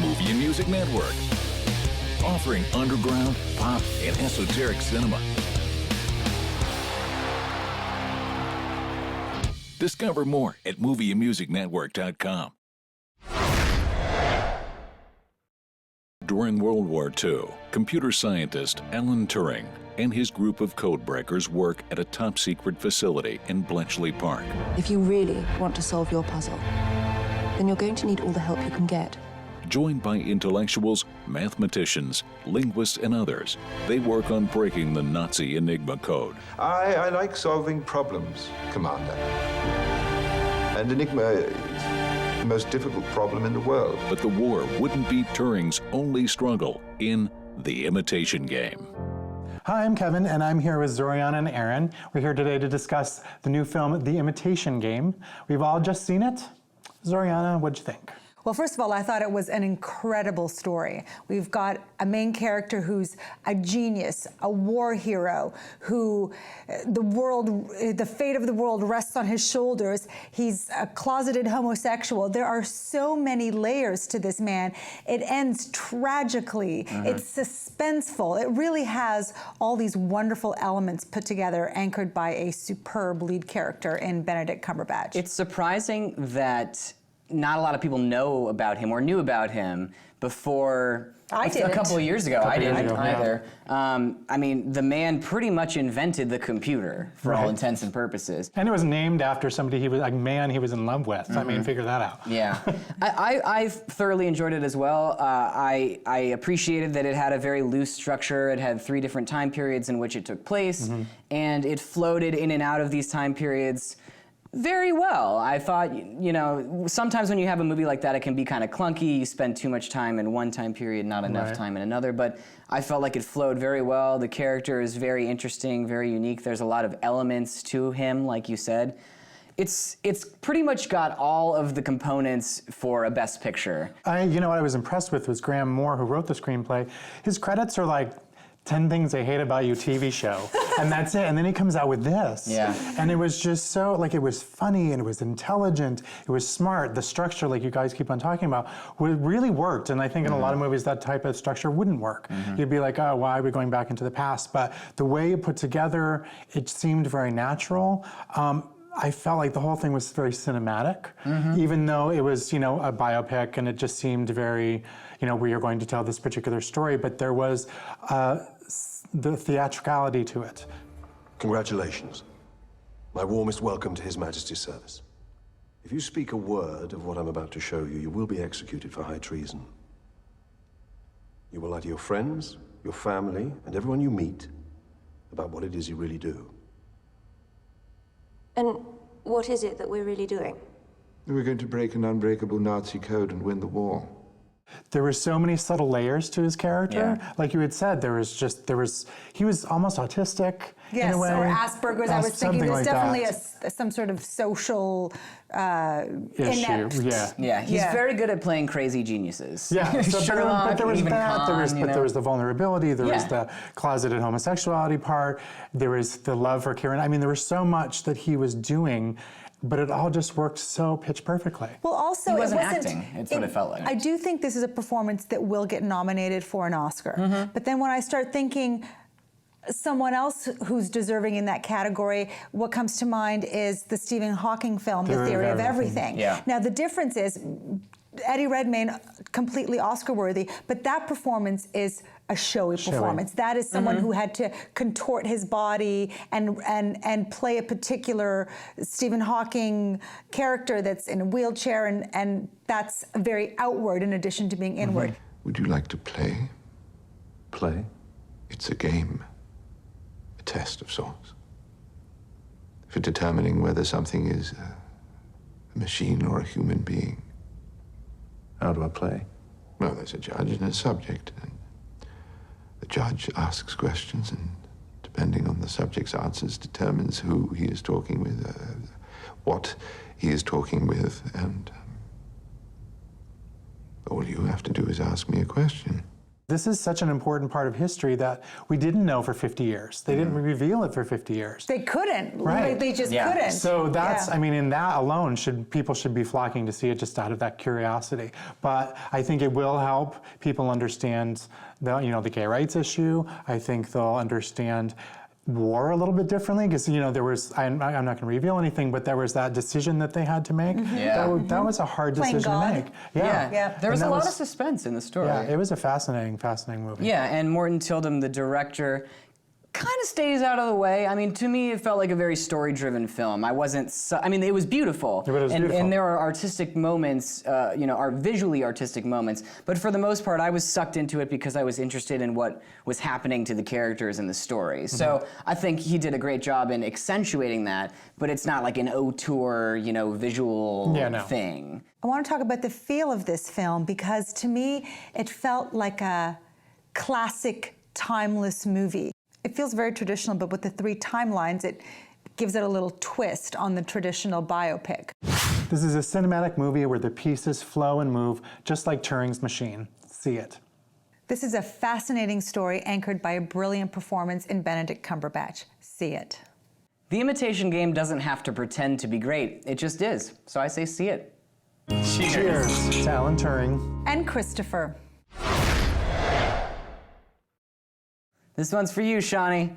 Movie and Music Network, offering underground, pop, and esoteric cinema. Discover more at movieandmusicnetwork.com. During World War II, computer scientist Alan Turing and his group of codebreakers work at a top-secret facility in Bletchley Park. If you really want to solve your puzzle, then you're going to need all the help you can get. Joined by intellectuals, mathematicians, linguists, and others, they work on breaking the Nazi Enigma code. I like solving problems, Commander. And Enigma is the most difficult problem in the world. But the war wouldn't be Turing's only struggle in The Imitation Game. Hi, I'm Kevin, and I'm here with Zorianna and Aaron. We're here today to discuss the new film, The Imitation Game. We've all just seen it. Zorianna, what'd you think? Well, first of all, I thought it was an incredible story. We've got a main character who's a genius, a war hero, who the fate of the world rests on his shoulders. He's a closeted homosexual. There are so many layers to this man. It ends tragically. It's suspenseful. It really has all these wonderful elements put together, anchored by a superb lead character in Benedict Cumberbatch. It's surprising that not a lot of people know about him or knew about him before a couple of years ago. I didn't either. I mean, the man pretty much invented the computer for all intents and purposes. And it was named after somebody he was in love with. I mean, figure that out. Yeah. I thoroughly enjoyed it as well. I appreciated that it had a very loose structure. It had 3 different time periods in which it took place, and it floated in and out of these time periods very well. I thought, you know, sometimes when you have a movie like that, it can be kind of clunky. You spend too much time in one time period, not enough time in another. But I felt like it flowed very well. The character is very interesting, very unique. There's a lot of elements to him, like you said. It's pretty much got all of the components for a Best Picture. You know what I was impressed with was Graham Moore, who wrote the screenplay. His credits are like 10 Things I Hate About You TV show, and that's it. And then he comes out with this. Yeah. And it was just so, like, it was funny, and it was intelligent, it was smart. The structure, like you guys keep on talking about, really worked. And I think in a lot of movies, that type of structure wouldn't work. You'd be like, oh, why are we going back into the past? But the way it put together, it seemed very natural. I felt like the whole thing was very cinematic, even though it was, you know, a biopic, and it just seemed very, you know, we are going to tell this particular story, but there was the theatricality to it. Congratulations. My warmest welcome to His Majesty's service. If you speak a word of what I'm about to show you, you will be executed for high treason. You will lie to your friends, your family, and everyone you meet about what it is you really do. And what is it that we're really doing? We're going to break an unbreakable Nazi code and win the war. There were so many subtle layers to his character. Yeah. Like you had said, he was almost autistic in a way. Or Asperger's. I was thinking there's definitely some sort of social issue. Yeah, he's very good at playing crazy geniuses. Yeah, so, Sherlock, but there was that. Khan, there was the vulnerability. There was the closeted homosexuality part. There was the love for Keira. I mean, there was so much that he was doing. But it all just worked so pitch perfectly. Well, also, he wasn't acting. It's what it felt like. I do think this is a performance that will get nominated for an Oscar. But then when I start thinking someone else who's deserving in that category, what comes to mind is the Stephen Hawking film, The Theory of Everything. Yeah. Now, the difference is Eddie Redmayne, completely Oscar-worthy, but that performance is a showy performance. That is someone who had to contort his body and play a particular Stephen Hawking character that's in a wheelchair, and that's very outward in addition to being inward. Would you like to play? Play? It's a game, a test of sorts, for determining whether something is a machine or a human being. How do I play? Well, there's a judge and a subject, and the judge asks questions, and depending on the subject's answers, determines who he is talking with, what he is talking with, and all you have to do is ask me a question. This is such an important part of history that we didn't know for 50 years. They didn't reveal it for 50 years. They couldn't. Right. They just couldn't. So that's, Yeah. I mean, in that alone, people should be flocking to see it just out of that curiosity. But I think it will help people understand the gay rights issue. I think they'll understand war a little bit differently because there was I'm not going to reveal anything, but there was that decision that they had to make. That was a hard Playing decision God. to make. There was a lot of suspense in the story. Yeah, it was a fascinating movie. Yeah, and Morten Tyldum, the director, kind of stays out of the way. I mean, to me, it felt like a very story-driven film. I mean, it was beautiful. It was beautiful. And there are artistic moments, are visually artistic moments. But for the most part, I was sucked into it because I was interested in what was happening to the characters in the story. So I think he did a great job in accentuating that, but it's not like an auteur, visual thing. I want to talk about the feel of this film because to me, it felt like a classic, timeless movie. It feels very traditional, but with the 3 timelines, it gives it a little twist on the traditional biopic. This is a cinematic movie where the pieces flow and move just like Turing's machine. See it. This is a fascinating story anchored by a brilliant performance in Benedict Cumberbatch. See it. The Imitation Game doesn't have to pretend to be great. It just is. So I say see it. Cheers to Alan Turing. And Christopher. This one's for you, Shawnee.